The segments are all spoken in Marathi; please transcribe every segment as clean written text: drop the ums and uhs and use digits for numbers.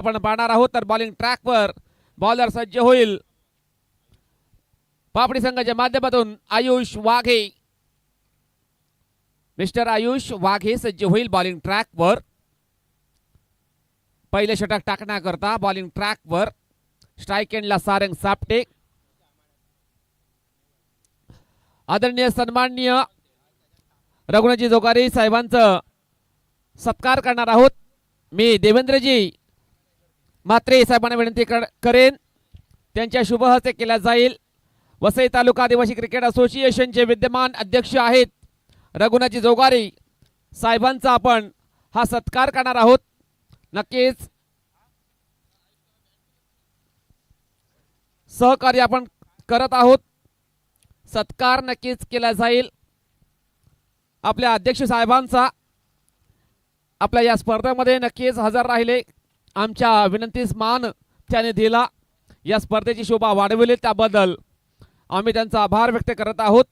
आपण पाहणार आहोत तर बॉलिंग ट्रॅकवर बॉलर सज्ज होईल पापडी संघाच्या माध्यमातून आयुष वाघे. मिस्टर आयुष वाघे सज्ज होईल बॉलिंग ट्रॅकवर. पहिले षटक टाकण्याकरता बॉलिंग ट्रॅकवर स्ट्राइक एंडला सारंग सापटे. आदरणीय सन्माननीय रघुनाथजी जोगारी साहेबांचं सत्कार करणार आहोत. मी देवेंद्रजी मात्रे साहेबांना विनंती करेन त्यांच्या शुभ हस्ते केला जाईल. वसई तालुका आदिवासी क्रिकेट असोसिएशनचे विद्यमान अध्यक्ष आहेत रघुनाथजी जोगारी साहेबांचा आपण हा सत्कार करणार आहोत. नक्कीच सहकार्य आपण करत आहोत. सत्कार नक्कीच केला जाईल आपल्या अध्यक्ष साहेबांचा. आपल्या या स्पर्धेमध्ये नक्कीच हजर राहिले, आमच्या विनंतीस मान त्याने दिला, या स्पर्धेची शोभा वाढविली त्याबद्दल आम्ही त्यांचा आभार व्यक्त करत आहोत.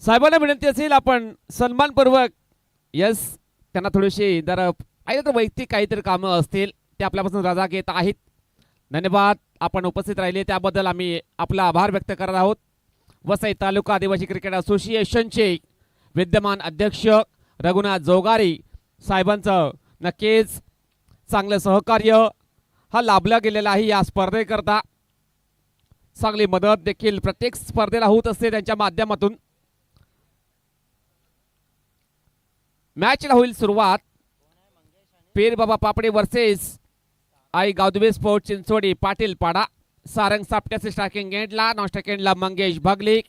साहेबांना विनंती असेल आपण सन्मानपूर्वक त्यांना थोडीशी जर तर वैयक्तिक काहीतरी कामं असतील ते आपल्यापासून रजा घेत आहेत. धन्यवाद आपण उपस्थित राहिले त्याबद्दल आम्ही आपला आभार व्यक्त करत आहोत. वसई तालुका आदिवासी क्रिकेट असोसिएशनचे विद्यमान अध्यक्ष रघुनाथ जोगारी साहेबांचं नक्कीच चांगलं सहकार्य हा लाभला गेलेला आहे. या स्पर्धेकरता चांगली मदत देखील प्रत्येक स्पर्धेला होत असते त्यांच्या माध्यमातून. मॅचला होईल सुरुवात. Peer Baba Papade versus Aai Gavdevi sports Chinchodi Patil Pada. सारंग सापट्याचे स्ट्रायकिंग एंडला, नॉन स्ट्राइक एंडला मंगेश भगलिक.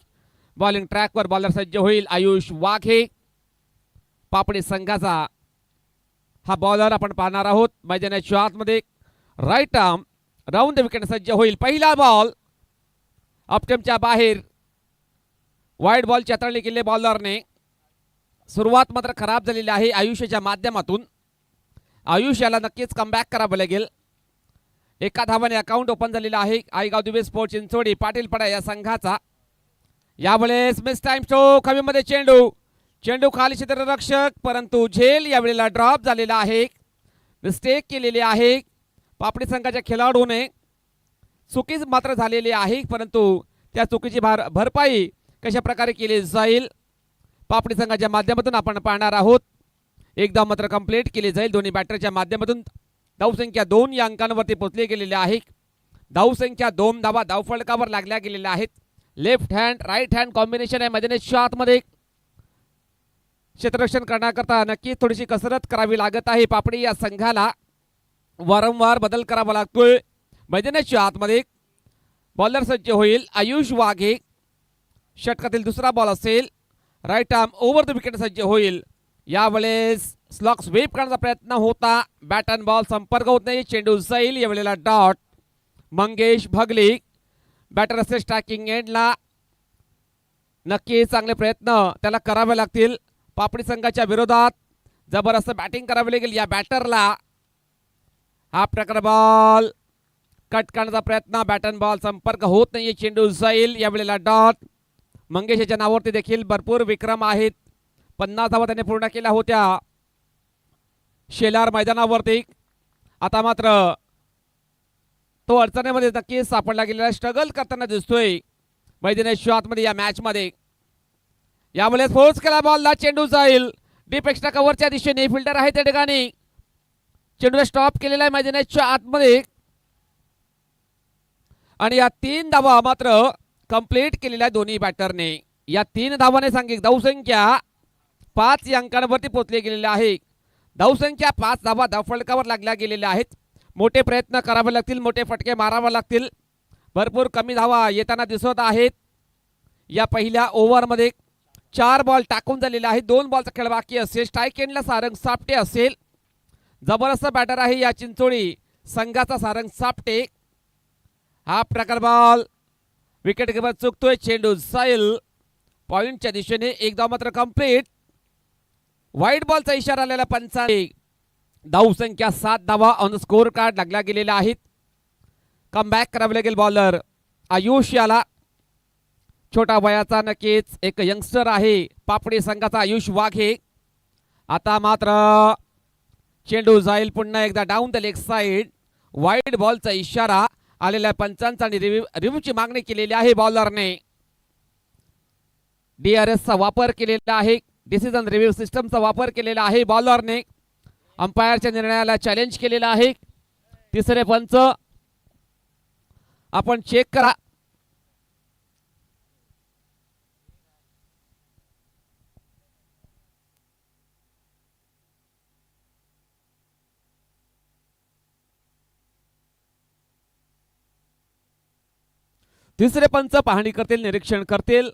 बॉलिंग ट्रॅकवर बॉलर सज्ज होईल आयुष वाघे. पापडी संघाचा हा बॉलर आपण पाहणार आहोत. मैदानाच्या आतमध्ये right arm round the wicket सज्ज होईल. पहिला बॉल ऑप्टमच्या बाहेर वाईड बॉल हाताळणी केले बॉलरने. सुरुवात मात्र खराब झालेली आहे आयुष्याच्या माध्यमातून. आयुष याला नक्कीच कमबॅक करावं लागेल. एका धावाने अकाउंट ओपन झालेला आहे आई गावदेवी स्पोर्ट्स चिंचोडी पाटील पाडा या संघाचा. यावेळेस मिस टाइम स्ट्रोक, हवेमध्ये चेंडू खाली क्षेत्ररक्षक परंतु झेल यावेळेला ड्रॉप झालेला आहे. मिस्टेक केलेली आहे पापडी संघाच्या खेळाडूने. चुकीच मात्र झालेली आहे परंतु त्या चुकीची भरपाई कशा प्रकारे केली जाईल पापडी संघाच्या माध्यमातून आपण पाहणार आहोत. एकदा मात्र कंप्लीट केली जाईल दोन्ही बॅटरच्या माध्यमातून. धावसंख्या 2 या अंकांवरती पोहोचली गेलेली आहे. धावसंख्या 2 धावा धावफलकावर लागल्या गेलेल्या आहेत. Left hand right hand combination आहे. मैदानाच्या आतमध्ये क्षेत्ररक्षण करण्याकरता नक्कीच थोडीशी कसरत करावी लागत आहे पापडी या संघाला. वारंवार बदल करावा लागतोय. मैदानाच्या आतमध्ये बॉलर सज्ज होईल आयुष वाघे. षटकातील दुसरा बॉल असेल. Right arm over the wicket सज्ज होईल. यावेळेस स्लॉक स्वीप करण्याचा प्रयत्न होता. बॅट अँड बॉल संपर्क होत नाही. चेंडू जाईल यावेळेला डॉट. मंगेश भगलिक बॅटर असेल स्ट्रायकिंग एंडला. नक्की चांगले प्रयत्न त्याला करावे लागतील. पापडी संघाच्या विरोधात जबरदस्त बॅटिंग करावी लागेल या बॅटरला. हा प्रकार बॉल कट करण्याचा प्रयत्न. बॅट अँड बॉल संपर्क होत नाहीये. चेंडू जाईल यावेळेला डॉट. मंगेशच्या नावावरती देखील भरपूर विक्रम आहेत. 50 धावा त्याने पूर्ण केल्या होत्या शेलार मैदानावरती. आता मात्र तो अडचणीमध्ये नक्कीच सापडला गेलेला, स्ट्रगल करताना दिसतोय मैदानाच्या आतमध्ये या मॅच मध्ये. यावेळेस फोर्स केला बॉलला. चेंडू जाईल डीप एक्स्ट्रा कव्हरच्या दिशेने. फिल्डर आहे त्या ठिकाणी. चेंडूला स्टॉप केलेला आहे मैदानाच्या आतमध्ये आणि या 3 धावा मात्र कंप्लीट केलेल्या दोन्ही बॅटरने. या 3 धावाने सांगितलं धावसंख्या 5 या अंकांवरती पोहोचले गेलेले आहे. धावसंख्या 5 धावा धावफलकावर लागल्या गेलेल्या आहेत. मोठे प्रयत्न करावे लागतील, मोठे फटके मारावे लागतील. भरपूर कमी धावा येताना दिसत आहेत. या पहिल्या ओव्हरमध्ये 4 बॉल टाकून झालेले आहेत. 2 बॉलचा खेळ बाकी असेल. स्ट्राइक एंडला सारंग सापटे असेल. जबरदस्त बॅटर आहे या चिंचोडी संघाचा सारंग सापटे. हा प्रकार बॉल विकेट कीपर चुकतोय. चेंडू जाईल पॉइंटच्या दिशेने. एक धाव मात्र कंप्लीट. वाईट बॉलचा इशारा आलेला पंचाने. धाव संख्या 7 धावा ऑन स्कोर कार्ड लागल्या गेलेल्या आहेत. कमबॅक करावे लागेल बॉलर आयुष याला. छोटा वयाचा नक्कीच एक यंगस्टर आहे पापडी संघाचा आयुष वाघे. आता मात्र चेंडू जाईल पुन्हा एकदा down the leg side. Wide बॉलचा इशारा आलेल्या पंचांचा आणि रिव्ह्यूची मागणी केलेली आहे बॉलरने. DRS चा वापर केलेला आहे. डिसिजन रिव्ह्यू सिस्टमचा वापर केलेला आहे बॉलरने. अंपायरच्या निर्णयाला चॅलेंज केलेला आहे. तिसरे पंच आपण चेक करा. तिसरे पंच पाहणी करतील, निरीक्षण करतील.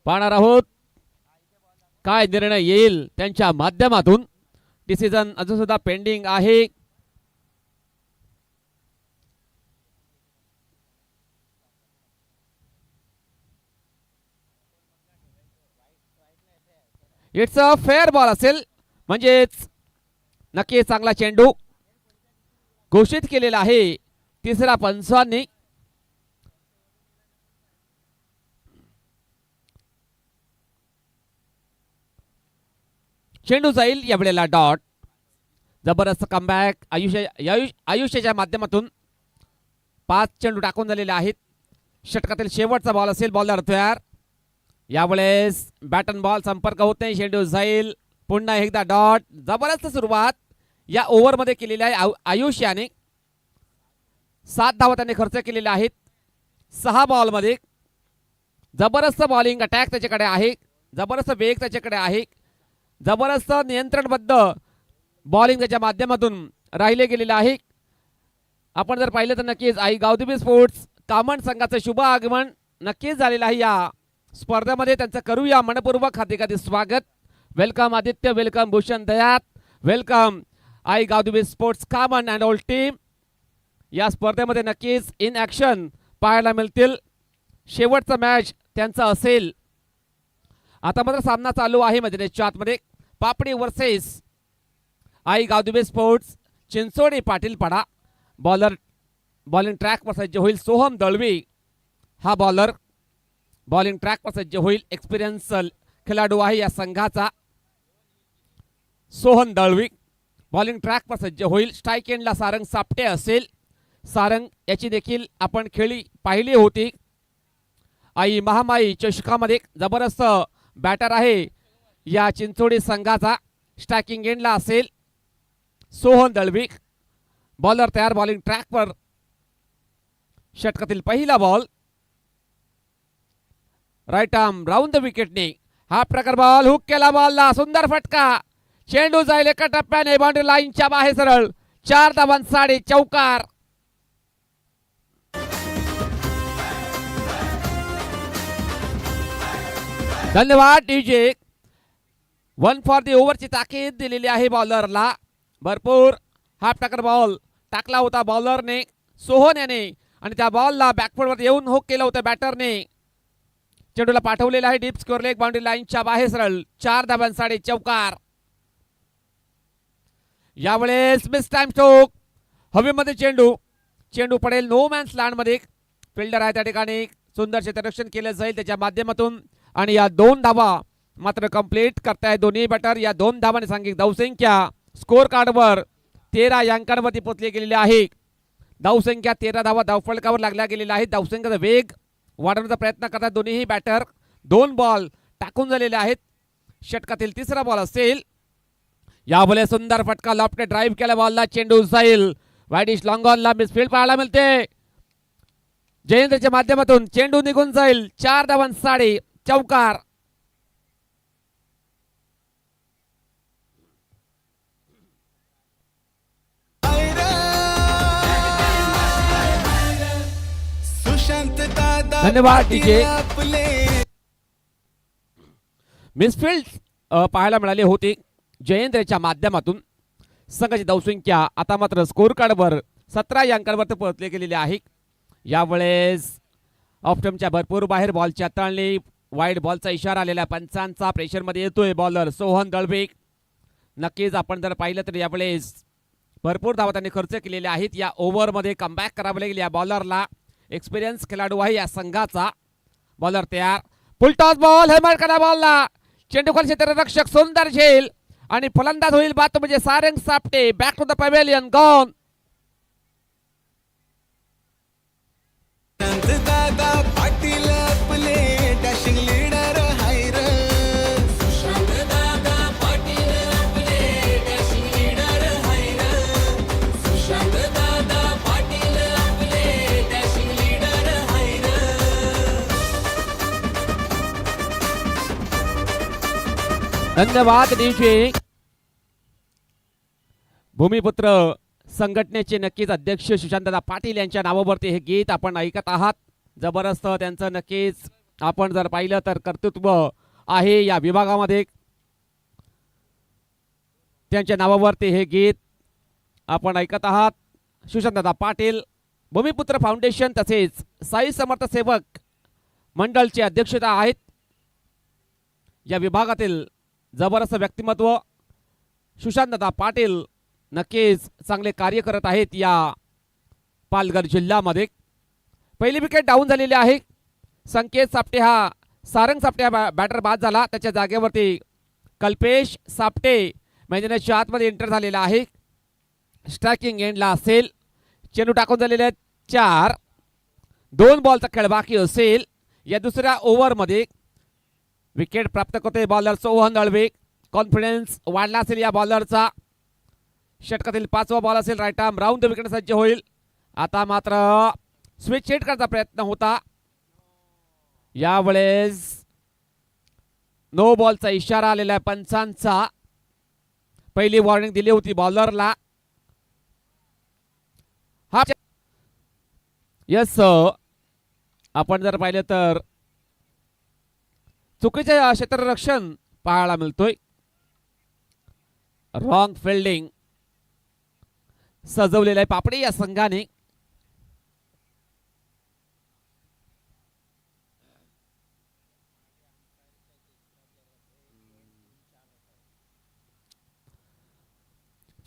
पाहणार आहोत काय निर्णय येईल त्यांच्या माध्यमातून. डिसिजन अजून सुद्धा पेंडिंग आहे. इट्स अ फेअर बॉल असेल म्हणजेच नक्की चांगला चेंडू घोषित केलेला आहे तिसऱ्या पंचांनी. चेंडू जाईल यावेळेला डॉट. जबरदस्त कमबॅक आयुष्याच्या माध्यमातून 5 चेंडू टाकून झालेले आहेत. षटकातील शेवटचा बॉल असेल. बॉलर तयार. यावेळेस बॅटन बॉल संपर्क होत नाही. चेंडू जाईल पुन्हा एकदा डॉट. जबरदस्त सुरुवात या ओव्हरमध्ये केलेली आहे आयुष याने. 7 धावा त्याने खर्च केलेल्या आहेत 6 बॉलमध्ये. जबरदस्त बॉलिंग अटॅक त्याच्याकडे आहे. जबरदस्त वेग त्याच्याकडे आहे. जबरदस्त नियंत्रणबद्ध बॉलिंग त्याच्या माध्यमातून राहिले गेलेले आहे. आपण जर पाहिलं तर नक्कीच आई गावदेवी स्पोर्ट्स कामण संघाचं शुभ आगमन नक्कीच झालेलं आहे या स्पर्धेमध्ये. त्यांचं करूया मनपूर्वक हार्दिक स्वागत. Welcome Aditya, welcome Bhushan Dayat, welcome Aai Gavdevi sports Kaman and all team. या स्पर्धेमध्ये नक्कीच इन ॲक्शन पाहायला मिळतील. शेवटचा मॅच त्यांचा असेल. आता मात्र सामना चालू आहे मैदानाच्या आतमध्ये. Papdi versus Aai Gavdevi sports Chinchodi Patilpada. Bowling ट्रॅकवर सज्ज होईल सोहम दळवी. हा बॉलर बॉलिंग ट्रॅकवर सज्ज होईल. एक्सपिरियन्स खेळाडू आहे या संघाचा सोहम दळवी. बॉलिंग ट्रॅकवर सज्ज होईल. स्ट्राईक एंडला सारंग सापटे असेल. सारंग याची देखील आपण खेळी पाहिली होती आई महामाई चषकामध्ये. जबरदस्त बॅटर आहे या चिंचोडी संघाचा. स्ट्रायकिंग एंडला असेल सोहन दळवी. बॉलर तयार. बॉलिंग ट्रॅकवर. षटकातील पहिला ball right arm round the विकेटने. हा प्रकार बॉल हुक केला. बॉलला सुंदर फटका. चेंडू जाईल एका टप्प्याने बाउंड्री लाईनच्या बाहेर सरळ. 4 धावांसाठी चौकार. धन्यवाद डीजे. 1 फॉर दी ओव्हरची ताकीद दिलेली आहे बॉलरला. भरपूर हा प्रकार बॉल टाकला होता बॉलरने सोहन याने आणि त्या बॉलला बॅकफुटवर येऊन हुक केलं होतं बॅटरने. चेंडूला पाठवलेला आहे डीप स्कोअर लेग बाउंड्री लाईनच्या बाहेर सरळ. 4 धावांसाठी चौकार. यावेळेस मिस टाइम स्ट्रोक. हवेमध्ये चेंडू पडेल नो मॅन्स लँड मध्ये. फिल्डर आहे त्या ठिकाणी. सुंदर क्षेत्ररक्षण केलं जाईल त्याच्या माध्यमातून आणि या 2 धावा मात्र कंप्लीट करताय दोन्ही बॅटर. या 2 धावांनी सांगितलं धावसंख्या स्कोर कार्डवर 13 या अंकांवरती पोहोचली गेलेली आहे. धावसंख्या 13 धावा धावफलकावर लागल्या गेलेल्या आहेत. धावसंख्येचा वेग वाढवण्याचा प्रयत्न करतात दोन्ही बॅटर. 2 बॉल टाकून झालेले आहेत. षटकातील तिसरा बॉल असेल. यावेळेस सुंदर फटका लॉफ्ट ड्राईव्ह केला बॉलला. चेंडू जाईल वाईडिश लॉंग ऑनला. मिसफील्ड पाहायला मिळते. जयेंद्रच्या माध्यमातून चेंडू निघून जाईल. 4 धावांसाठी चौकार. धन्यवाद डीजे. मिसफील्ड पाहायला मिळाली होती जयेंद्रच्या माध्यमातून. संघाची धावसंख्या आता मात्र स्कोर कार्डवर 17 या अंकांवर पोहोचले गेलेले आहे. यावेळेस ऑफ्टमच्या भरपूर बाहेर बॉलच्या तळणी. वाईड बॉलचा इशारा आलेला पंचांचा. प्रेशरमध्ये येतोय बॉलर सोहन दळवी. नक्कीच आपण जर पाहिलं तर यावेळेस भरपूर धावा त्यांनी खर्च केलेले आहेत. या ओव्हरमध्ये कमबॅक करावं लागेल या बॉलरला. एक्सपिरियन्स खेळाडू आहे या संघाचा. बॉलर तयार, फुल टॉस बॉल, हेमर करा बॉलला. चेंडू खाली क्षेत्ररक्षक सुंदर झेल आणि फलंदाज होईल बात म्हणजे Sarang Sapte. Back to the pavilion, gone. Dada Patil आपले डॅशिंग लीडर हायर. सुशांत दादा पाटील आपले डॅशिंग लीडर हायर. सुशांत दादा पाटील आपले डॅशिंग लीडर हायर. धन्यवाद DJ. भूमिपुत्र संघटनेचे नक्कीच अध्यक्ष सुशांतदा पाटील यांच्या नावावरती हे गीत आपण ऐकत आहात. जबरदस्त त्यांचं नक्कीच आपण जर पाहिलं तर कर्तृत्व आहे या विभागामध्ये. त्यांच्या नावावरती हे गीत आपण ऐकत आहात. सुशांतदा पाटील भूमिपुत्र फाउंडेशन तसेच साई समर्थ सेवक मंडळचे अध्यक्षता आहेत. या विभागातील जबरदस्त व्यक्तिमत्व सुशांतदा पाटील नक्कीच चांगले कार्य करत आहेत या पालघर जिल्ह्यामध्ये. पहिली विकेट डाऊन झालेली आहे. संकेत सापटे हा सारंग सापटे हा बॅटर बाद झाला. त्याच्या जागेवरती कल्पेश सापटे मैदानाच्या आतमध्ये एंटर झालेला आहे. स्ट्रायकिंग एंडला असेल. चेंडू टाकून झालेले आहेत 4. 2 बॉलचा खेळ बाकी असेल. या दुसऱ्या ओव्हरमध्ये विकेट प्राप्त करतोय बॉलर सोहन दळवे. कॉन्फिडन्स वाढला असेल या बॉलरचा. षटकातील 5वा बॉल असेल. Right arm round the wicket सज्ज होईल. आता मात्र स्विच हिट करण्याचा प्रयत्न होता. यावेळेस नो बॉलचा इशारा आलेला आहे पंचांचा. पहिली वॉर्निंग दिली होती बॉलरला. हा यस आपण जर पाहिलं तर चुकीचे क्षेत्ररक्षण पाहायला मिळतोय. रॉंग फिल्डिंग सजवलेलं आहे पापडी या संघाने.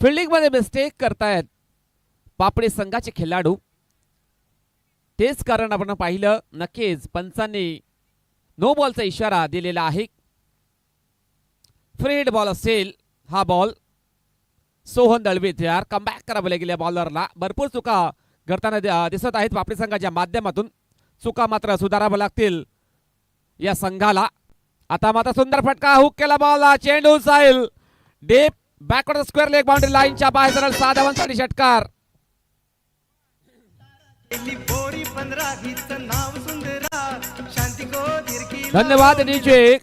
फिल्डिंग मध्ये मिस्टेक करतायत पापडी संघाचे खेळाडू. तेच कारण आपण पाहिलं. नक्कीच पंचांनी नो बॉलचा इशारा दिलेला आहे. फ्रीड बॉल असेल हा बॉल. सोहन दळवे तयार. कमबॅक करावं लागेल बॉलरला. भरपूर चुका घडताना दिसत आहेत पापडी संघाच्या माध्यमातून. चुका मात्र सुधाराव्या लागतील या संघाला. आता मात्र सुंदर फटका. हुक केला बॉलला. चेंडू Sail deep backward square leg boundary लाईनच्या बाहेर सरळ 6 धावांसाठी षटकार. धन्यवाद DJ.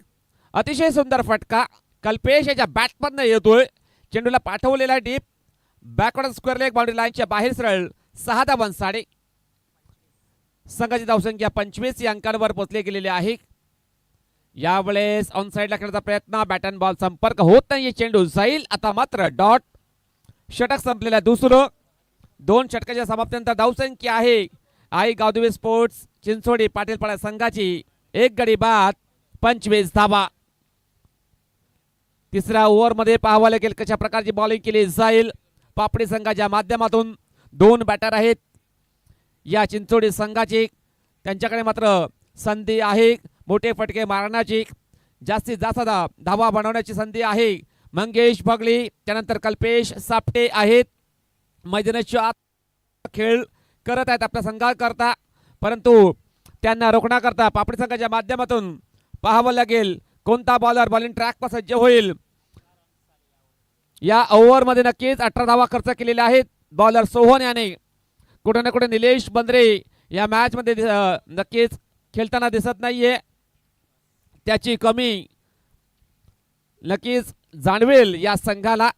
अतिशय सुंदर फटका कल्पेश याच्या बॅटमधनं येतोय. चेंडूला पाठवलेला deep backward square leg boundary लाईनच्या बाहेर सरळ 6 धावांसाठी. संघाची धावसंख्या 25 या अंकांवर पोहोचले गेलेले आहे. यावेळेस ऑन साईडला खेळण्याचा प्रयत्न. बॅट अँड बॉल संपर्क होत नाही. चेंडू जाईल. आता मात्र डॉट. षटक संपलेला दुसरं. 2 षटकाच्या समाप्तीनंतर धावसंख्या आहे आई गावदेवी स्पोर्ट्स चिंचोडी पाटीलपाडा संघाची 1 गडी बाद 25 धावा. तिसऱ्या ओव्हरमध्ये पाहावं लागेल कशा प्रकारची बॉलिंग केली जाईल पापडी संघाच्या माध्यमातून. 2 बॅटर आहेत या चिंचोडी संघाची. त्यांच्याकडे मात्र संधी आहे मोठे फटके मारण्याची. जास्तीत जास्त धावा बनवण्याची संधी आहे. मंगेश भगली त्यानंतर कल्पेश सापटे आहेत मैदानाच्या आत खेळ करत आहेत आपल्या संघाकरता. परंतु त्यांना रोखण्याकरता पापडी संघाच्या माध्यमातून पाहावं लागेल कोणता बॉलर बॉलिंग ट्रॅकवर सज्ज होईल. या ओव्हरमध्ये नक्कीच 18 धावा खर्च केलेल्या आहेत बॉलर सोहन याने. कुठे ना कुठे निलेश बंद्रे या मॅच मध्ये नक्कीच खेळताना दिसत नाहीये. त्याची कमी नक्कीच जाणवेल या संघाला.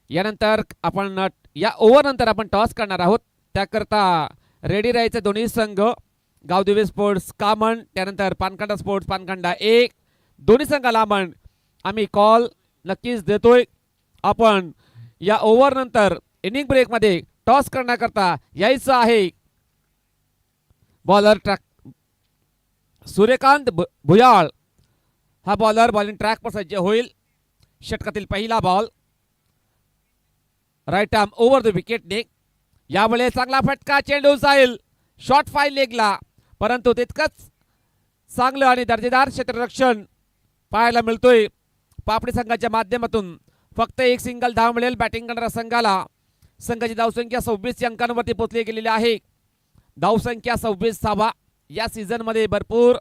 यानंतर आपण या ओव्हर नंतर आपण टॉस करणार आहोत. त्याकरता रेडी राहायचे दोन्ही संघ. गावदेवी स्पोर्ट्स कामन त्यानंतर पानखंडा स्पोर्ट्स पानखंडा 1 दोन्ही संघाला आम्ही कॉल नक्कीच देतोय. आपण या ओव्हर नंतर इनिंग ब्रेक मध्ये टॉस करण्याकरता यायचं आहे. बॉलर ट्रॅक सूर्यकांत भुयाळ हा बॉलर बॉलिंग ट्रॅक पर सज्ज होईल. षटकातील पहिला ball right arm over the विकेटने. यावेळेस चांगला फटका, चेंडू जाईल शॉर्ट फाईल लेगला, परंतु तितकंच चांगलं आणि दर्जेदार क्षेत्ररक्षण पाहायला मिळतोय पापडी संघाच्या माध्यमातून. फक्त एक सिंगल धाव मिळेल बॅटिंग करणाऱ्या संघाला. संघाची धावसंख्या 26 अंकांवरती पोहोचली गेलेली आहे. धावसंख्या 26 धावा. या सीझन मध्ये भरपूर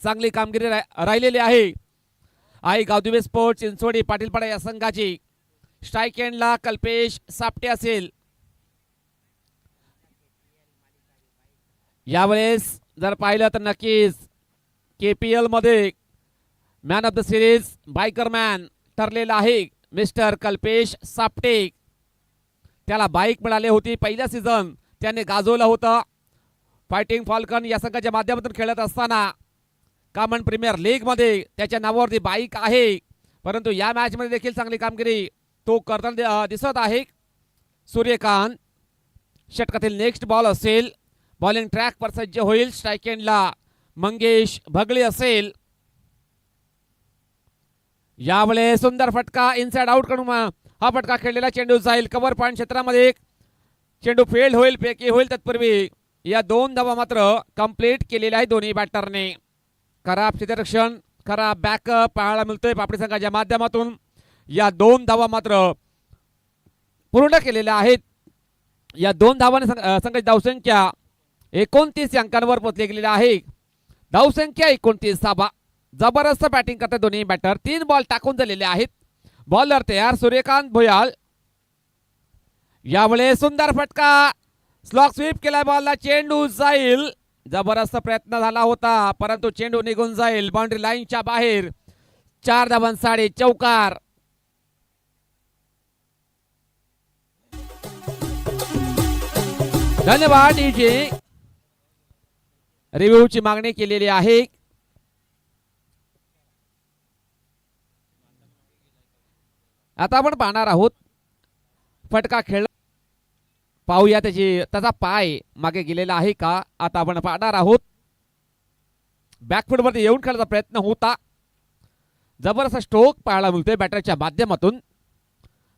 चांगली कामगिरी राहिलेली आहे. आई गावदेवी स्पोर्ट्स चिंचोडी पाटीलपाडा या संघाची. स्ट्राईक एंडला कल्पेश सापटे असेल. यावेळेस जर पाहिलं तर नक्कीच KPL मध्ये man of the series biker man ठरलेला आहे मिस्टर कल्पेश सापटे. त्याला बाईक मिळाली होती पहिल्या सीझन त्याने गाजवलं होतं. फायटिंग फाल्कन या संघाच्या माध्यमातून खेळत असताना कॉमन प्रीमियर लीग मध्ये त्याच्या नावावरती बाईक आहे, परंतु या मॅच मध्ये देखील चांगली कामगिरी तो करताना दिसत आहे. सूर्यकांत षटकातील नेक्स्ट बॉल असेल. बॉलिंग ट्रॅक पर सज्ज होईल. स्ट्राईक एंडला मंगेश भगळे असेल. यावेळेस सुंदर फटका इनसाइड आउट कडून हा फटका खेळलेला चेंडू जाईल कव्हर पॉइंट क्षेत्रामध्ये. चेंडू फेल्ड होईल, फेकी होईल तत्पूर्वी या 2 धावा मात्र कंप्लीट केलेल्या आहे दोन्ही बॅटरने. खराब क्षेत्ररक्षण, खराब बॅकअप पाहायला मिळतोय पापडी संघाच्या माध्यमातून. या 2 धावा मात्र पूर्ण केलेल्या आहेत. या 2 धावांनी संघाची धावसंख्या 29 अंकांवर पोहोचली गेलेली आहे. धावसंख्या 29 धावा. जबरदस्त बॅटिंग करतात दोन्ही बॅटर. 3 बॉल टाकून झालेले आहेत. बॉलर तयार सूर्यकांत भोयाल. यावेळेस सुंदर फटका, स्लॉग स्वीप केला बॉलला, चेंडू जाईल. जबरदस्त प्रयत्न झाला होता परंतु चेंडू निघून जाईल बाउंड्री लाईनच्या बाहेर. 4 धावांसाठी चौकार. धन्यवाद डीजे. रिव्ह्यूची मागणी केलेली आहे. आता आपण पाहणार आहोत फटका खेळ. पाहूया त्याचा पाय मागे गेलेला आहे का. आता आपण पाहणार आहोत. बॅकफूट वरती येऊन खेळायचा प्रयत्न होता. जबरदस्त स्ट्रोक पाहायला मिळतोय बॅटरच्या माध्यमातून,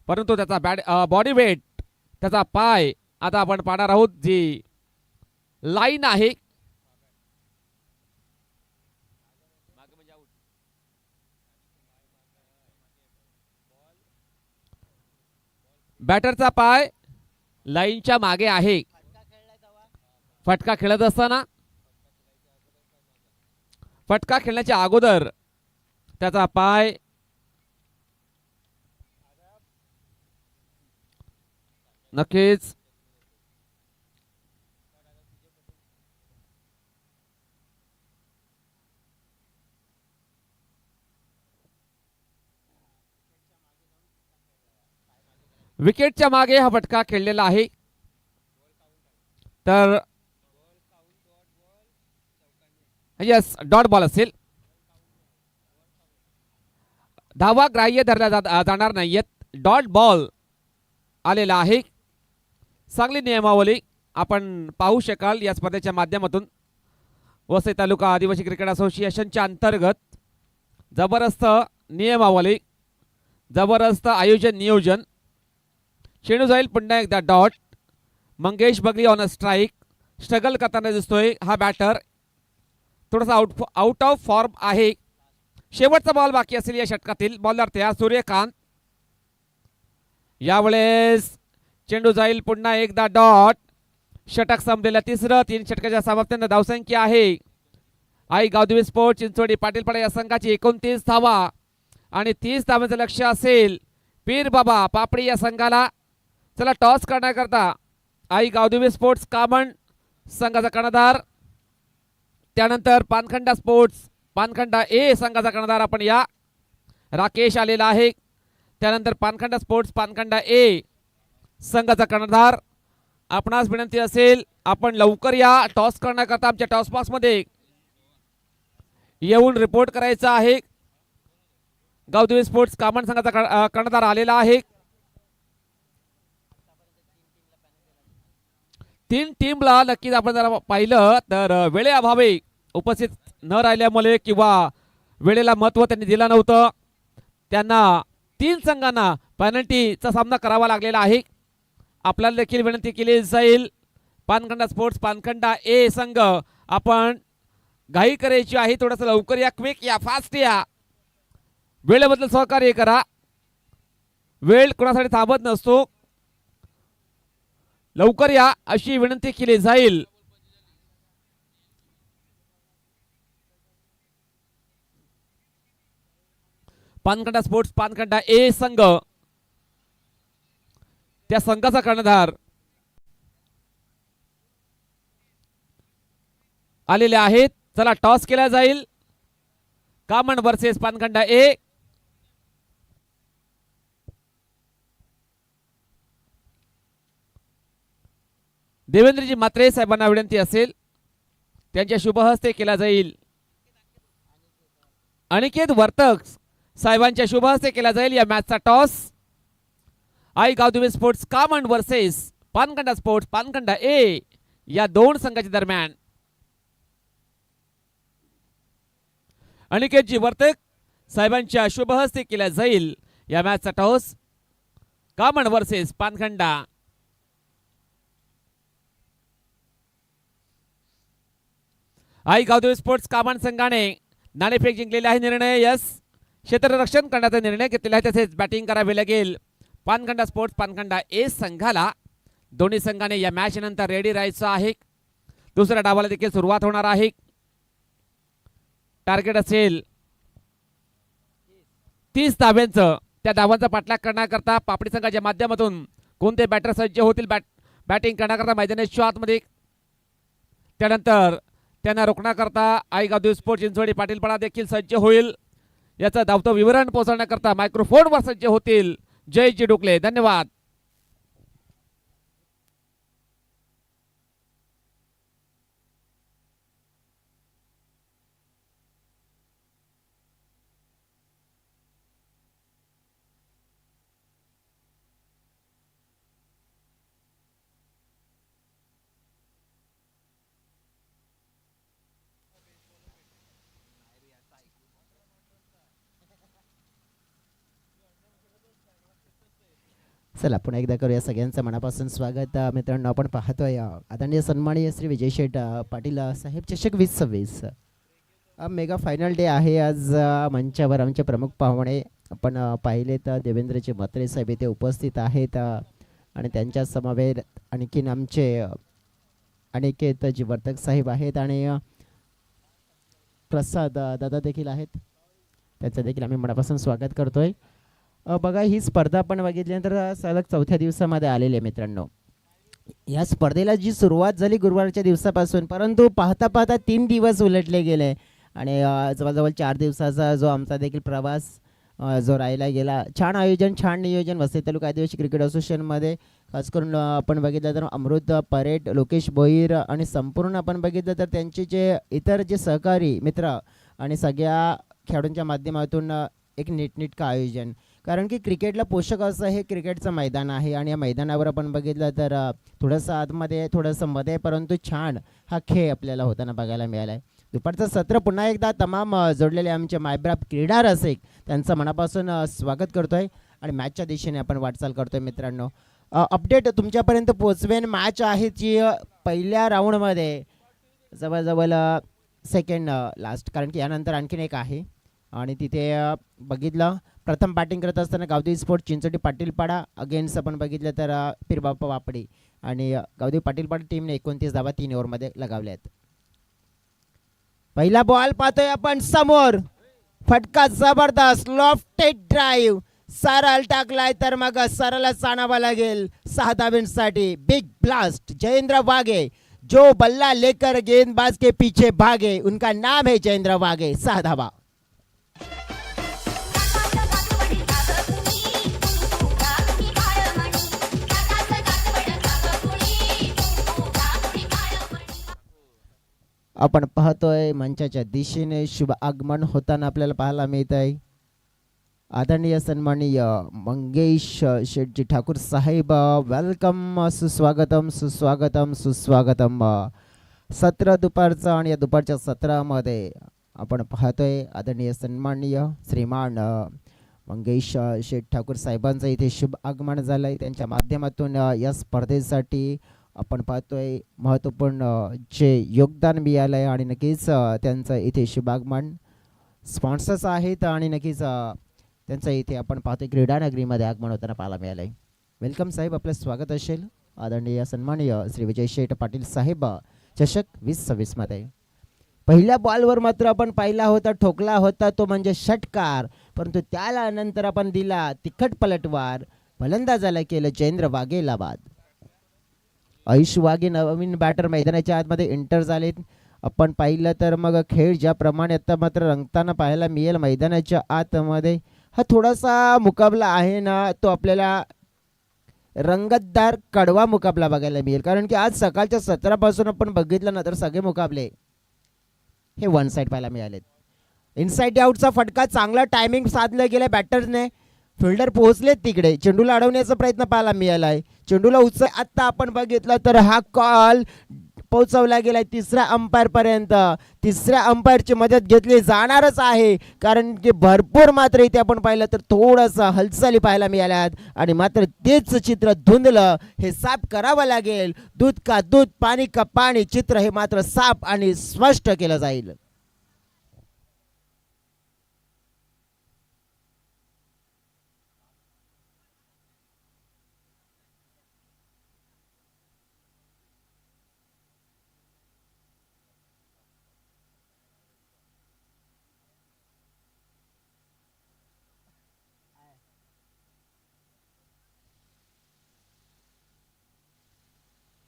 परंतु त्याचा बॉडी वेट, त्याचा पाय आता आपण पाहणार आहोत. जी लाईन आहे बॅटरचा पाय लाईनच्या मागे आहे. फटका खेळत असताना, फटका खेळण्याच्या अगोदर त्याचा पाय नक्कीच विकेटच्या मागे हा फटका खेळलेला आहे. तर यस, डॉट बॉल असेल. धावा ग्राह्य धरल्या जाणार नाहीयेत. डॉट बॉल आलेला आहे. चांगली नियमावली आपण पाहू शकाल या स्पर्धेच्या माध्यमातून. वसई तालुका आदिवासी क्रिकेट असोसिएशनच्या अंतर्गत जबरदस्त नियमावली, जबरदस्त आयोजन नियोजन. चेंडू जाईल पुन्हा एकदा डॉट. मंगेश बगली ऑन अ स्ट्राईक. स्ट्रगल करताना दिसतोय हा बॅटर. थोडासा आउट ऑफ फॉर्म आहे. शेवटचा बॉल बाकी असेल या षटकातील. बॉलर तयार सूर्यकांत. यावेळेस चेंडू जाईल पुन्हा एकदा डॉट. षटक संपलेलं तिसरं. 3 षटकाच्या समाप्तीने धावसंख्या आहे आई गावदेवी स्पोर्ट्स चिंचोडी पाटीलपाडा या संघाची 29 धावा आणि 30 धावांचं लक्ष्य असेल पीर बाबा पापडी या संघाला. चला टॉस करण्याकरता आई गावदेवी स्पोर्ट्स कामन संघाचा कर्णधार, त्यानंतर पानखंडा स्पोर्ट्स पानखंडा ए संघाचा कर्णधार आपण या राकेश आलेला आहे. त्यानंतर पानखंडा स्पोर्ट्स पानखंडा ए संघाचा कर्णधार. आपणास विनंती असेल आपण लवकर या. टॉस करण्याकरता आमच्या टॉस बॉक्स मध्ये येऊन रिपोर्ट करायचा आहे. गावदेवी स्पोर्ट्स कामन संघाचा कर्णधार आलेला आहे. 3 टीमला नक्कीच आपण जर पाहिलं तर वेळेअभावी उपस्थित न राहिल्यामुळे किंवा वेळेला महत्त्व त्यांनी दिलं नव्हतं, त्यांना 3 संघांना पेनल्टीचा सामना करावा लागलेला आहे. आपल्याला देखील विनंती केली जाईल, पानखंडा स्पोर्ट्स पानखंडा ए संघ आपण घाई करायची आहे, थोडंसं लवकर या, क्विक या, फास्ट या, वेळेबद्दल सहकार्य करा. वेळ कोणासाठी थांबत नसतो, लवकर या अशी विनंती केली जाईल. पानखंडा स्पोर्ट्स पानखंडा ए संघ, त्या संघाचा कर्णधार आलेले आहेत. चला टॉस केला जाईल. कामन वर्सेस पानखंडा ए. देवेंद्रजी मात्रे साहेबांना विनंती असेल, त्यांच्या शुभहस्ते केला जाईल. अनिकेत वर्तक साहेबांच्या शुभहस्ते केला जाईल या मॅचचा toss. Aai Gavdevi sports Kaman versus Pankhanda sports Pankhanda A या दोन संघाच्या दरम्यान. अनिकेतजी वर्तक साहेबांच्या शुभहस्ते केला जाईल या मॅचचा टॉस. कामन वर्सेस पानखंडा. आई गावदेवी स्पोर्ट्स कामन संघाने नाणेफेक जिंकलेले आहे. निर्णय यस, क्षेत्ररक्षण करण्याचा निर्णय घेतलेला आहे. तसेच बॅटिंग करावे लागेल पानखंडा स्पोर्ट्स पानखंडा ए संघाला. दोन्ही संघाने या मॅच नंतर रेडी राहायचं आहे. दुसऱ्या डावाला देखील सुरुवात होणार आहे. टार्गेट असेल 30 धाब्यांचं. त्या धावांचा पाठलाग करण्याकरता पापडी संघाच्या माध्यमातून कोणते बॅटर सज्ज होतील बॅटिंग करण्याकरता मैदानाच्या आतमध्ये. त्यानंतर त्यांना रोखण्याकरता आई गावदेवी स्पोर्ट्स चिंचवडी पाटीलपाडा देखील सज्ज होईल. याचं धावतं विवरण पोहोचवण्याकरता मायक्रोफोनवर सज्ज होतील जयजी डुकले. धन्यवाद. चला पुन्हा एकदा करूया सगळ्यांचं मनापासून स्वागत. मित्रांनो, आपण पाहतोय आदरणीय सन्माननीय श्री विजय शेठ पाटील साहेब चषक 2026 मेगा फायनल डे आहे आज. मंचावर आमचे प्रमुख पाहुणे आपण पाहिले तर देवेंद्रजी म्हात्रे साहेब इथे उपस्थित आहेत आणि त्यांच्या समवेत आणखीन आमचे अनिकेतजी वर्तक साहेब आहेत आणि प्रसाद दादा देखील आहेत. त्यांचं देखील आम्ही मनापासून स्वागत करतोय. बघा, ही स्पर्धा आपण बघितल्यानंतर सलग 4थ्या दिवसामध्ये आलेली आहे मित्रांनो. या स्पर्धेला जी सुरुवात झाली गुरुवारच्या दिवसापासून, परंतु पाहता पाहता 3 दिवस उलटले गेले आणि जवळजवळ 4 दिवसाचा जो आमचा देखील प्रवास जो राहिला गेला. छान आयोजन, छान नियोजन वसई तालुका आदिवासी क्रिकेट असोसिएशनमध्ये. खास करून आपण बघितलं तर अमृत परेड, लोकेश भोईर आणि संपूर्ण आपण बघितलं तर त्यांचे जे इतर जे सहकारी मित्र आणि सगळ्या खेळाडूंच्या माध्यमातून एक नीटनेटकं आयोजन. कारण की क्रिकेटला पोषक असं हे क्रिकेटचं मैदान आहे आणि या मैदानावर आपण बघितलं तर थोडंसं आतमध्ये थोडंसं मध्ये, परंतु छान हा खेळ आपल्याला होताना बघायला मिळाला आहे. दुपारचं सत्र पुन्हा एकदा तमाम जोडलेले आमचे मायबाप क्रीडा रसिक त्यांचं मनापासून स्वागत करतो आहे आणि मॅचच्या दिशेने आपण वाटचाल करतो आहे. मित्रांनो, अपडेट तुमच्यापर्यंत पोचवेन. मॅच आहे जी पहिल्या राऊंडमध्ये जवळजवळ सेकंड लास्ट, कारण की यानंतर आणखीन एक आहे आणि तिथे बघितलं प्रथम बॅटिंग करत असताना गावदेवी स्पोर्ट्स चिंचोटी पाटीलपाडा अगेन्स्ट आपण बघितलं तर पीरबाप्पा वापडी आणि गावदेवी पाटीलपाडा टीमने 29 धावा 3 ओव्हरमध्ये लगावल्या आहेत. पहिला बॉल पाहतोय आपण समोर, फटका जबरदस्त, लॉफ्टेड ड्राईव्ह, सरळ टाकलाय तर मग सरळच आणावा लागेल 6 धाब्यांसाठी. बिग ब्लास्ट, जयेंद्र वाघे जो बल्ला लेकर गेंदबाज के पीछे भागे, उनका नाम है जयेंद्र वाघे. 6 धावा. आपण पाहतोय मंचाच्या दिशेने शुभ आगमन होताना आपल्याला पाहायला मिळत आहे. आदरणीय सन्माननीय मंगेश शेठजी ठाकूर साहेब, वेलकम, सुस्वागतम सुस्वागतम सुस्वागतम. सत्र दुपारचं आणि या दुपारच्या सत्रामध्ये आपण पाहतोय आदरणीय सन्माननीय श्रीमान मंगेश शेठ ठाकूर साहेबांचं इथे शुभ आगमन झालं आहे. त्यांच्या माध्यमातून या स्पर्धेसाठी आपण पाहतोय महत्त्वपूर्ण जे योगदान मिळालं आहे आणि नक्कीच त्यांचं इथे शुभ आगमन स्पॉन्सर्स आहेत आणि नक्कीच त्यांचं इथे आपण पाहतोय क्रीडानगरीमध्ये आगमन होताना पाहायला मिळालं आहे. वेलकम साहेब, आपलं स्वागत असेल. आदरणीय सन्माननीय श्री विजय शेठ पाटील साहेब चषक 2026 मध्ये पहिल्या बॉलवर मात्र आपण पाहिला होता, ठोकला होता तो म्हणजे षटकार, परंतु त्याला नंतर आपण दिला तिखट पलटवार. फलंदाजाला केलं जयेंद्र वाघेला बाद. आयुष वाघे नवीन बॅटर मैदानाच्या आतमध्ये एंटर झालेत. आपण पाहिलं तर मग खेळ ज्याप्रमाणे आता मात्र रंगताना पाहायला मिळेल मैदानाच्या आतमध्ये, हा थोडासा मुकाबला आहे ना तो आपल्याला रंगतदार कडवा मुकाबला बघायला मिळेल. कारण की आज सकाळच्या 17 पासून आपण बघितलं ना तर सगळे मुकाबले हे वन साईड पाहायला मिळालेत. इनसाइड आउटचा फटका चांगला टायमिंग साधलं गेलं बॅटर्सने. फिल्डर पोहोचलेत तिकडे, चेंडूला अडवण्याचा प्रयत्न पाहायला मिळाला आहे. चेंडूला आता आपण बघितलं तर हा कॉल पोहोचवला गेलाय तिसऱ्या अंपायर पर्यंत. तिसऱ्या अंपायरची मदत घेतली जाणारच आहे, कारण की भरपूर मात्र इथे आपण पाहिलं तर थोडंसं हालचाली पाहायला मिळाल्यात आणि मात्र तेच चित्र धुंदलं हे साफ करावं लागेल. दूध का दूध, पाणी का पाणी चित्र हे मात्र साफ आणि स्पष्ट केलं जाईल.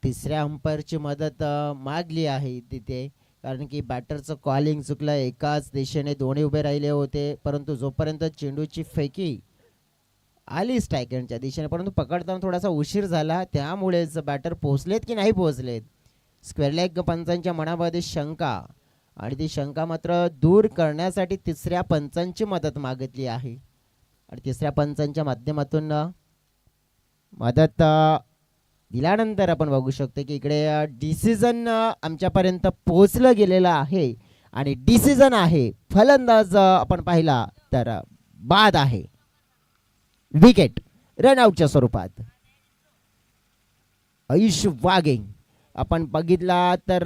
तिसऱ्या अंपायरची मदत मागली आहे तिथे, कारण की बॅटरचं कॉलिंग चुकलं. एकाच दिशेने दोन्ही उभे राहिले होते, परंतु जोपर्यंत चेंडूची फेकी आली स्ट्रायकरच्या दिशेने, परंतु पकडताना थोडासा उशीर झाला, त्यामुळेच बॅटर पोहोचलेत की नाही पोहोचलेत. स्क्वेअर लेग पंचांच्या मनामध्ये शंका, आणि ती शंका मात्र दूर करण्यासाठी तिसऱ्या पंचांची मदत मागितली आहे. आणि तिसऱ्या पंचांच्या माध्यमातून मदत दिल्यानंतर आपण बघू शकतो की इकडे डिसिजन आमच्यापर्यंत पोहोचलं गेलेलं आहे. आणि डिसिजन आहे फलंदाज आपण पाहिला तर बाद आहे, विकेट रनआउटच्या स्वरूपात. आयुष वाघे आपण बघितला तर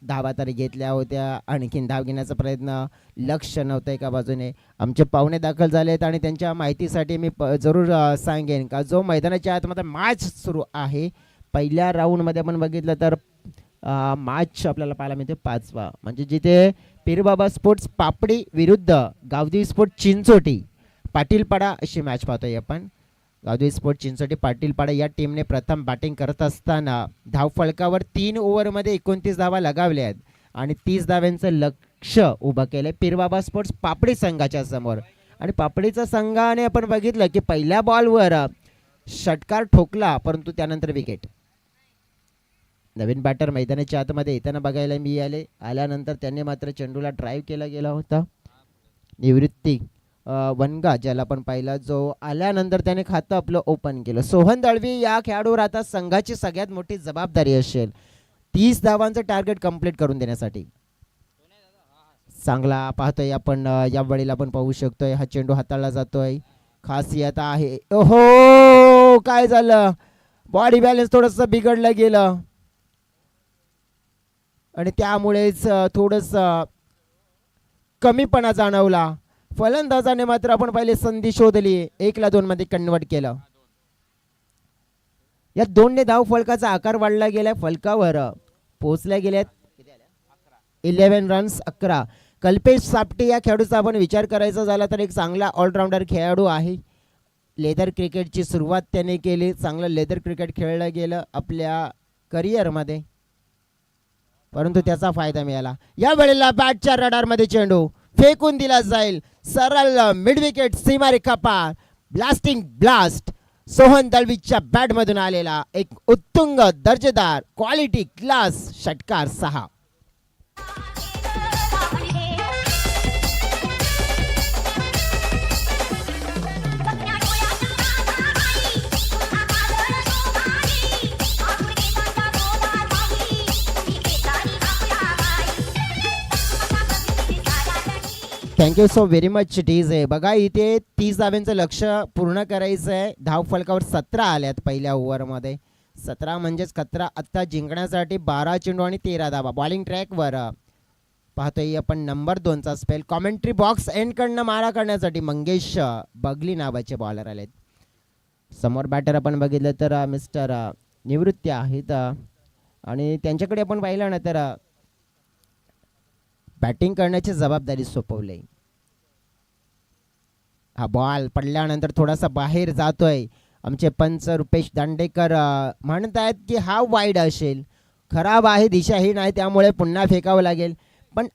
धावा तरी घेतल्या होत्या, आणखीन धाव घेण्याचा प्रयत्न लक्ष नव्हतं एका बाजूने. आमचे पाहुणे दाखल झालेत आणि त्यांच्या माहितीसाठी मी जरूर सांगेन का जो मैदानाच्या आतमध्ये मॅच सुरू आहे, पहिल्या राऊंडमध्ये आपण बघितलं तर मॅच आपल्याला पाहायला मिळते 5वा, म्हणजे जिथे पीरबाबा स्पोर्ट्स पापडी विरुद्ध गावदेवी स्पोर्ट्स चिंचोटी पाटीलपाडा अशी मॅच पाहतोय आपण. गावदेवी स्पोर्ट्स चिंचोटी पाटीलपाडा या टीमने प्रथम बॅटिंग करत असताना धावफलकावर 3 ओव्हरमध्ये 29 धावा लगावल्या आहेत आणि 30 धाव्यांचं लक्ष उभं केलंय पीरबाबा स्पोर्ट्स पापडी संघाच्या समोर. आणि पापडीचा संघाने आपण बघितलं की पहिल्या बॉलवर षटकार ठोकला, परंतु त्यानंतर विकेट. नवीन बॅटर मैदानाच्या आतमध्ये येताना बघायला मिळाले. आल्यानंतर त्यांनी मात्र चेंडूला ड्राईव्ह केला गेला होता. निवृत्ती वनगा ज्याला आपण पाहिला, जो आल्यानंतर त्याने खातं आपलं ओपन केलं. सोहन दळवी या खेळाडूवर आता संघाची सगळ्यात मोठी जबाबदारी असेल 30 धावांचं टार्गेट कंप्लीट करून देण्यासाठी. चांगला पाहतोय आपण या वेळेला आपण पाहू शकतोय हा चेंडू हाताळला जातोय. खासियत आहे, ओहो काय झालं, बॉडी बॅलन्स थोडस बिघडलं गेलं आणि त्यामुळेच थोडस कमीपणा जाणवला. फलंदाजाने मात्र आपण पहिले संधी शोधली, 1-2 मध्ये कन्वर्ट केलं. या 2 धाव फलकाचा आकार वाढला गेला, फलकावर पोहोचल्या गेल्यात 11 रन्स 11. कल्पेश सापटे या खेळाडूचा आपण विचार करायचा झाला तर एक चांगला ऑलराऊंडर खेळाडू आहे. लेदर क्रिकेटची सुरुवात त्याने केली, चांगलं लेदर क्रिकेट खेळलं गेलं आपल्या करिअरमध्ये, परंतु त्याचा फायदा मिळाला. या वेळेला बॅटच्या रडारमध्ये चेंडू फेकून दिला जाईल, सरळ मिड विकेट सीमारेखा पार. ब्लास्टिंग ब्लास्ट सोहन दळवीच्या बॅटमधून आलेला एक उत्तुंग दर्जेदार क्वालिटी क्लास षटकार 6. थँक्यू सो व्हेरी मच टीज आहे. बघा इथे 30 धाव्यांचं लक्ष पूर्ण करायचं आहे. धाव फलकावर 17 आल्यात पहिल्या ओव्हरमध्ये. 17 म्हणजेच 17 आत्ता जिंकण्यासाठी 12 चेंडू आणि 13 धावा. बॉलिंग ट्रॅकवर पाहतोय आपण नंबर 2चा स्पेल. कॉमेंट्री बॉक्स एंडकडनं मारा करण्यासाठी मंगेश बगली नावाचे बॉलर आलेत. समोर बॅटर आपण बघितलं तर मिस्टर निवृत्ती आहेत आणि त्यांच्याकडे आपण पाहिलं ना तर बॅटिंग करण्याची जबाबदारी सोपवली. हा बॉल पडल्यानंतर थोडासा बाहेर जातोय. आमचे पंच रुपेश दांडेकर म्हणतायत की हा वाईड असेल. खराब आहे, दिशाही नाही, त्यामुळे पुन्हा फेकावं लागेल. पण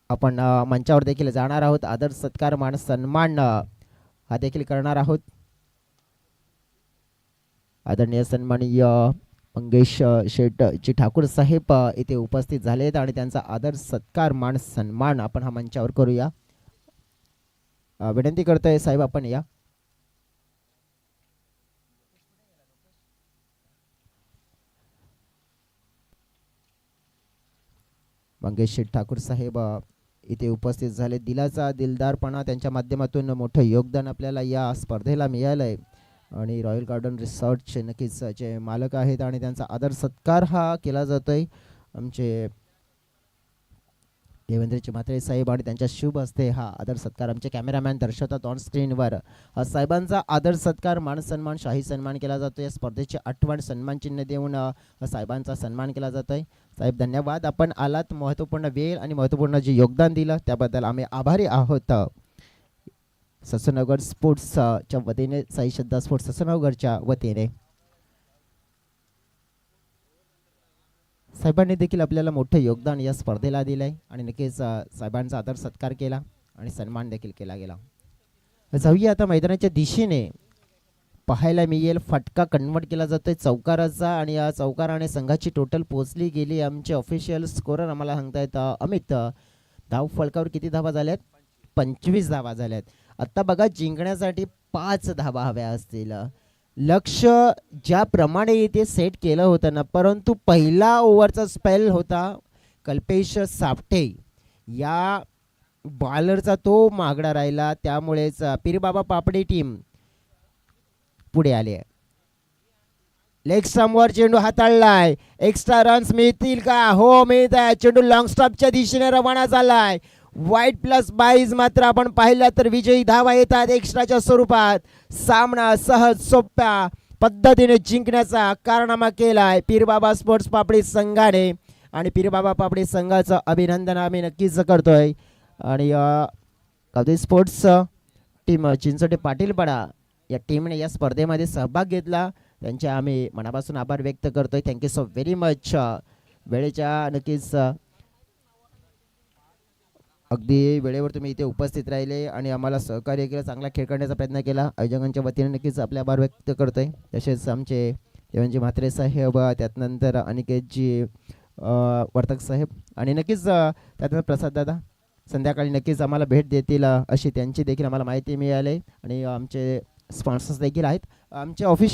आपण मंचावर देखील जाणार आहोत. आदर सत्कार मान सन्मान हा देखील करणार आहोत. आदरणीय सन्माननीय मंगेश शेठ ठाकूर साहेब इथे उपस्थित झालेत आणि त्यांचा आदर सत्कार मान सन्मान आपण हा मंचावर करूया. विनंती करतोय साहेब आपण या. मंगेश शेठ ठाकूर साहेब इथे उपस्थित झाले. दिलाचा दिलदारपणा त्यांच्या माध्यमातून मोठं योगदान आपल्याला या स्पर्धेला मिळालंय आणि रॉयल गार्डन रिसॉर्टचे नक्कीच जे मालक आहेत आणि त्यांचा आदर सत्कार हा केला जातोय. आमचे देवेंद्रजी म्हात्रे साहेब आणि त्यांच्या शुभ हस्ते हा आदर सत्कार आमचे कॅमेरामॅन दर्शवतात ऑन स्क्रीनवर. साहेबांचा आदर सत्कार मान सन्मान शाही सन्मान केला जातोय. स्पर्धेची आठवण सन्मान चिन्ह देऊन साहेबांचा सन्मान केला जातोय. साहेब धन्यवाद, आपण आलात, महत्त्वपूर्ण वेळ आणि महत्त्वपूर्ण जे योगदान दिलं त्याबद्दल आम्ही आभारी आहोत. ससनगर स्पोर्ट्सच्या वतीने साई श्रद्धा स्पोर्ट्स ससनगरच्या वतीने साहेबांनी देखील आपल्याला मोठं योगदान या स्पर्धेला दिलं आहे आणि नक्कीच साहेबांचा आदर सत्कार केला आणि सन्मान देखील केला गेला. जाऊया आता मैदानाच्या दिशेने. पाहायला मिळेल फटका कन्वर्ट केला जातोय चौकाराचा आणि या चौकाराने संघाची टोटल पोहोचली गेली. आमचे ऑफिशियल स्कोरर आम्हाला सांगतायत अमित, धाव फलकावर किती धावा झाल्यात? 25 धावा झाल्यात. आत्ता बघा जिंकण्यासाठी 5 धावा हव्या असतील. लक्ष ज्याप्रमाणे इथे सेट केलं होतं ना, परंतु पहिला ओव्हरचा स्पेल होता कल्पेश सापटे या बॉलरचा, तो मागडा राहिला. त्यामुळेच पीरबाबा पापडे टीम पुढे आली आहे. लेग स्टंपवर चेंडू हाताळलाय. एक्स्ट्रा रन्स मिळतील का? हो मिळत आहे. चेंडू लॉंग स्टॉपच्या दिशेने रवाना झालाय. वाईट प्लस 22 मात्र आपण पाहिलं तर विजयी धावा येतात एक्स्ट्राच्या स्वरूपात. सामना सहज सोप्या पद्धतीने जिंकण्याचा कारनामा केलाय पीरबाबा स्पोर्ट्स पापडी संघाने आणि पीरबाबा पापडी संघाचं अभिनंदन आम्ही नक्कीच करतोय. आणि गावदेवी स्पोर्ट्स टीम चिंचोटे पाटीलपाडा या टीमने या स्पर्धेमध्ये सहभाग घेतला, त्यांचे आम्ही मनापासून आभार व्यक्त करतोय. Thank you so very much. वेळेच्या नक्कीच अगदी वेळेवर तुम्ही इथे उपस्थित राहिले आणि आम्हाला सहकार्य केलं, चांगला खेळ करण्याचा प्रयत्न केला. आयोजकांच्या वतीने नक्कीच आपले आभार व्यक्त करतोय. तसेच आमचे देवांजी म्हात्रे साहेब, त्यातनंतर अनिकेतजी वर्तक साहेब आणि नक्कीच त्यातनंतर प्रसाद दादा संध्याकाळी नक्कीच आम्हाला भेट देतील अशी त्यांची देखील आम्हाला माहिती मिळाली. आणि आमचे स्पॉन्सर्स देखील आहेत. आमचे ऑफिस